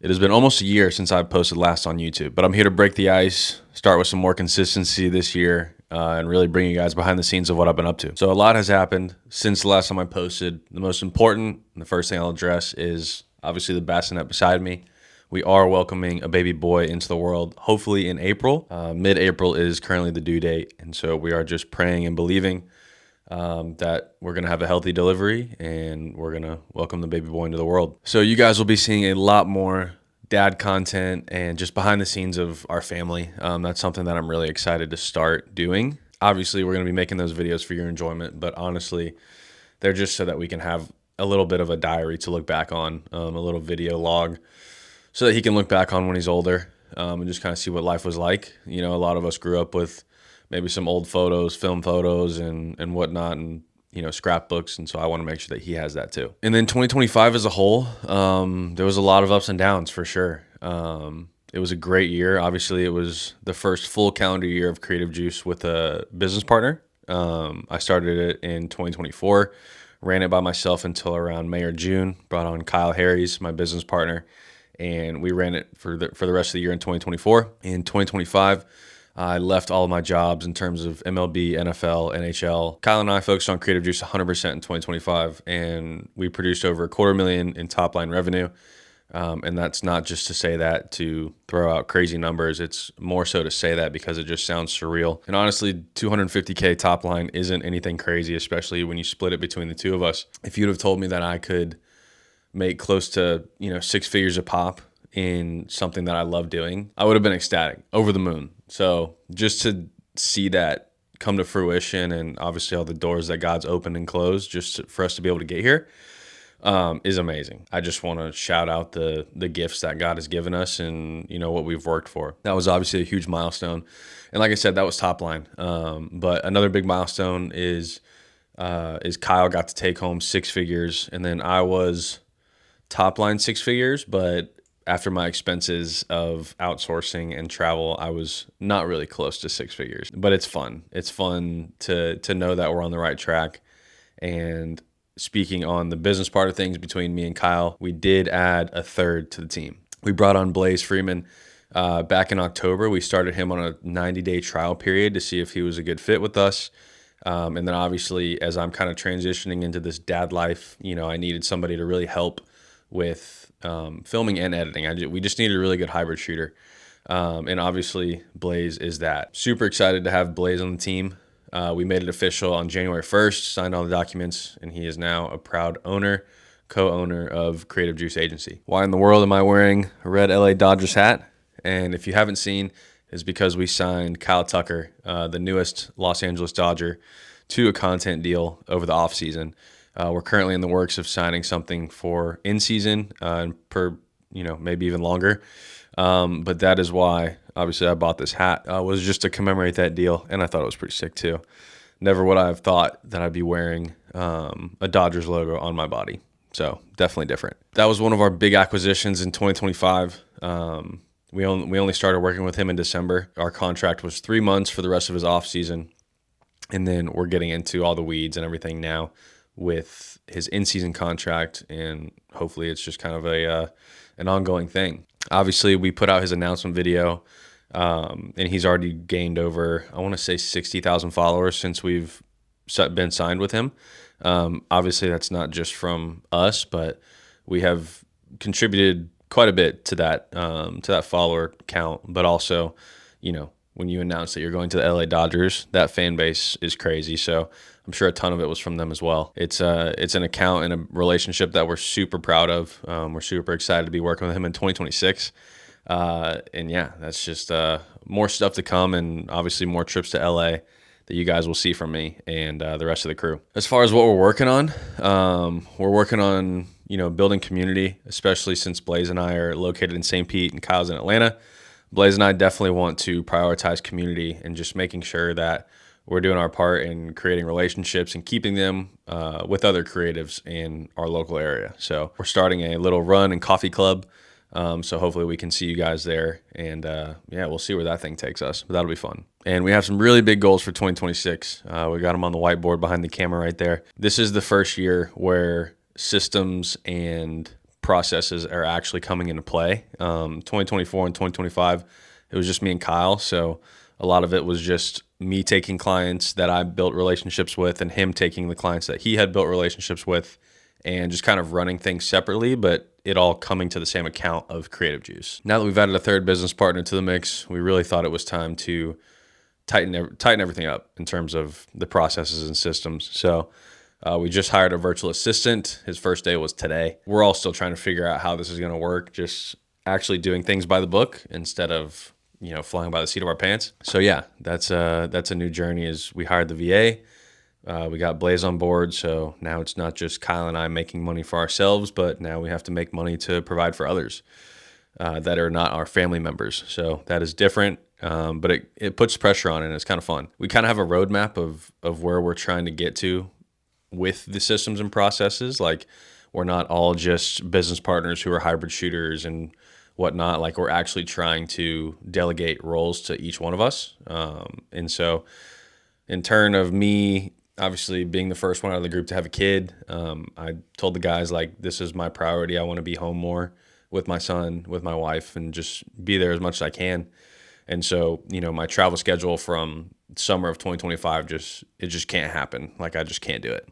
It has been almost a year since I posted last on YouTube, but I'm here to break the ice, start with some more consistency this year, and really bring you guys behind the scenes of what I've been up to. So a lot has happened since the last time I posted. The most important and the first thing I'll address is obviously the bassinet beside me. We are welcoming a baby boy into the world, hopefully in April. Mid-April is currently the due date, and so we are just praying and believing that we're going to have a healthy delivery and we're going to welcome the baby boy into the world. So you guys will be seeing a lot more dad content and just behind the scenes of our family. That's something that I'm really excited to start doing. Obviously, we're going to be making those videos for your enjoyment, but honestly, they're just so that we can have a little bit of a diary to look back on, a little video log, so that he can look back on when he's older and just kind of see what life was like. You know, a lot of us grew up with maybe some old photos, film photos and whatnot, and, you know, scrapbooks. And so I want to make sure that he has that too. And then 2025 as a whole, there was a lot of ups and downs for sure. It was a great year. Obviously, it was the first full calendar year of Creative Juice with a business partner. I started it in 2024, ran it by myself until around May or June, brought on Kyle Harries, my business partner, and we ran it for the rest of the year in 2024. In 2025, I left all of my jobs in terms of MLB, NFL, NHL. Kyle and I focused on Creative Juice 100% in 2025, and we produced over $250,000 in top line revenue. And that's not just to say that to throw out crazy numbers. It's more so to say that because it just sounds surreal. And honestly, 250K top line isn't anything crazy, especially when you split it between the two of us. If you'd have told me that I could make close to, you know, 6 figures a pop in something that I love doing, I would have been ecstatic, over the moon. So just to see that come to fruition, and obviously all the doors that God's opened and closed just for us to be able to get here, is amazing. I just want to shout out the gifts that God has given us and, you know, what we've worked for. That was obviously a huge milestone. And like I said, that was top line. But another big milestone is Kyle got to take home 6 figures, and then I was top line 6 figures, but after my expenses of outsourcing and travel, I was not really close to 6 figures. But it's fun. It's fun to know that we're on the right track. And speaking on the business part of things between me and Kyle, we did add a third to the team. We brought on Blaze Freeman back in October. We started him on a 90-day trial period to see if he was a good fit with us. And then obviously, as I'm kind of transitioning into this dad life, you know, I needed somebody to really help with filming and editing. We just needed a really good hybrid shooter. And obviously Blaze is that. Super excited to have Blaze on the team. We made it official on January 1st, signed all the documents, and he is now a proud owner, co-owner of Creative Juice Agency. Why in the world am I wearing a red LA Dodgers hat? And if you haven't seen, it's because we signed Kyle Tucker, the newest Los Angeles Dodger, to a content deal over the offseason. We're currently in the works of signing something for in season and maybe even longer. But that is why, obviously, I bought this hat, was just to commemorate that deal. And I thought it was pretty sick too. Never would I have thought that I'd be wearing a Dodgers logo on my body. So definitely different. That was one of our big acquisitions in 2025. We only started working with him in December. Our contract was 3 months for the rest of his off season. And then we're getting into all the weeds and everything now with his in-season contract, and hopefully it's just kind of an ongoing thing. Obviously, we put out his announcement video, and he's already gained over, I want to say, 60,000 followers since we've been signed with him. Obviously, that's not just from us, but we have contributed quite a bit to that follower count. But also, you know, when you announce that you're going to the LA Dodgers, that fan base is crazy. So I'm sure a ton of it was from them as well. It's an account and a relationship that we're super proud of. We're super excited to be working with him in 2026. And yeah, that's just more stuff to come, and obviously more trips to LA that you guys will see from me and the rest of the crew. As far as what we're working on, building community, especially since Blaze and I are located in St. Pete and Kyle's in Atlanta. Blaze and I definitely want to prioritize community and just making sure that we're doing our part in creating relationships and keeping them with other creatives in our local area. So we're starting a little run and coffee club. So hopefully we can see you guys there, and we'll see where that thing takes us, but that'll be fun. And we have some really big goals for 2026. We got them on the whiteboard behind the camera right there. This is the first year where systems and processes are actually coming into play. 2024 and 2025, it was just me and Kyle. So a lot of it was just me taking clients that I built relationships with and him taking the clients that he had built relationships with and just kind of running things separately, but it all coming to the same account of Creative Juice. Now that we've added a third business partner to the mix, we really thought it was time to tighten everything up in terms of the processes and systems. So we just hired a virtual assistant. His first day was today. We're all still trying to figure out how this is going to work, just actually doing things by the book instead of, flying by the seat of our pants. So yeah, that's a new journey. Is we hired the VA. We got Blaze on board. So now it's not just Kyle and I making money for ourselves, but now we have to make money to provide for others that are not our family members. So that is different. But it puts pressure on it and it's kind of fun. We kind of have a roadmap of where we're trying to get to with the systems and processes. Like, we're not all just business partners who are hybrid shooters and whatnot. Like, we're actually trying to delegate roles to each one of us. And so in turn of me, obviously being the first one out of the group to have a kid, I told the guys, like, this is my priority. I want to be home more with my son, with my wife, and just be there as much as I can. And so, my travel schedule from summer of 2025, it just can't happen. Like, I just can't do it.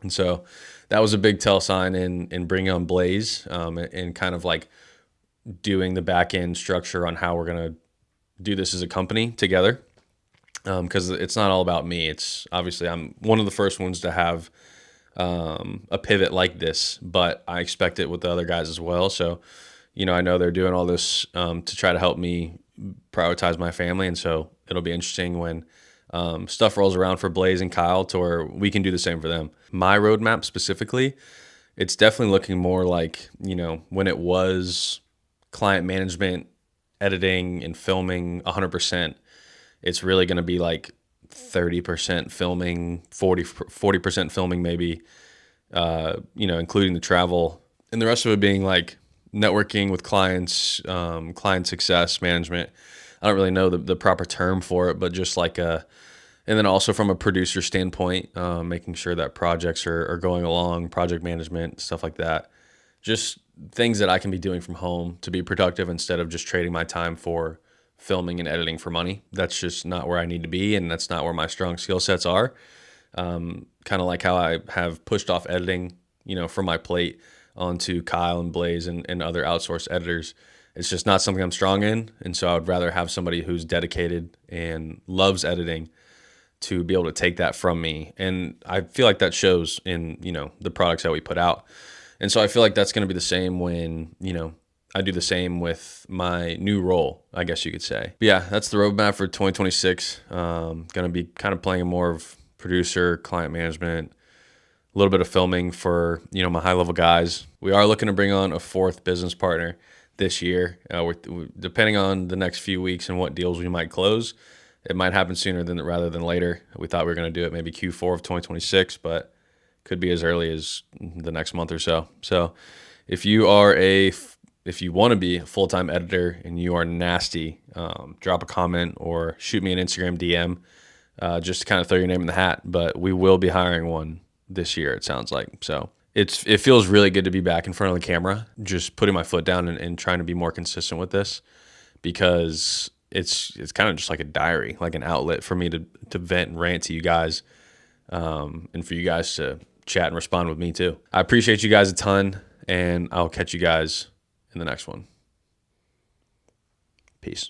And so that was a big tell sign in bringing on Blaze, and kind of like doing the back end structure on how we're going to do this as a company together. Because it's not all about me. It's obviously I'm one of the first ones to have a pivot like this, but I expect it with the other guys as well. So, I know they're doing all this to try to help me prioritize my family. And so it'll be interesting when stuff rolls around for Blaze and Kyle to where we can do the same for them. My roadmap specifically, it's definitely looking more like, when it was client management, editing and filming 100%, it's really going to be like 30% filming, 40% filming maybe, including the travel, and the rest of it being like networking with clients, client success management. I don't really know the proper term for it, but just like and then also from a producer standpoint, making sure that projects are going along, project management, stuff like that. Just things that I can be doing from home to be productive instead of just trading my time for filming and editing for money. That's just not where I need to be, and that's not where my strong skill sets are. Kind of like how I have pushed off editing, from my plate onto Kyle and Blaze and other outsourced editors. It's just not something I'm strong in, and so I would rather have somebody who's dedicated and loves editing to be able to take that from me. And I feel like that shows in, the products that we put out. And so I feel like that's going to be the same when, I do the same with my new role, I guess you could say. But yeah, that's the roadmap for 2026. Going to be kind of playing more of producer, client management, a little bit of filming for, my high-level guys. We are looking to bring on a fourth business partner this year. Depending on the next few weeks and what deals we might close, it might happen sooner rather than later. We thought we were going to do it maybe Q4 of 2026, but could be as early as the next month or so. So if you want to be a full-time editor and you are nasty, drop a comment or shoot me an Instagram DM, just to kind of throw your name in the hat. But we will be hiring one this year, it sounds like. So it feels really good to be back in front of the camera, just putting my foot down and trying to be more consistent with this, because it's kind of just like a diary, like an outlet for me to vent and rant to you guys, and for you guys to chat and respond with me too. I appreciate you guys a ton, and I'll catch you guys in the next one. Peace.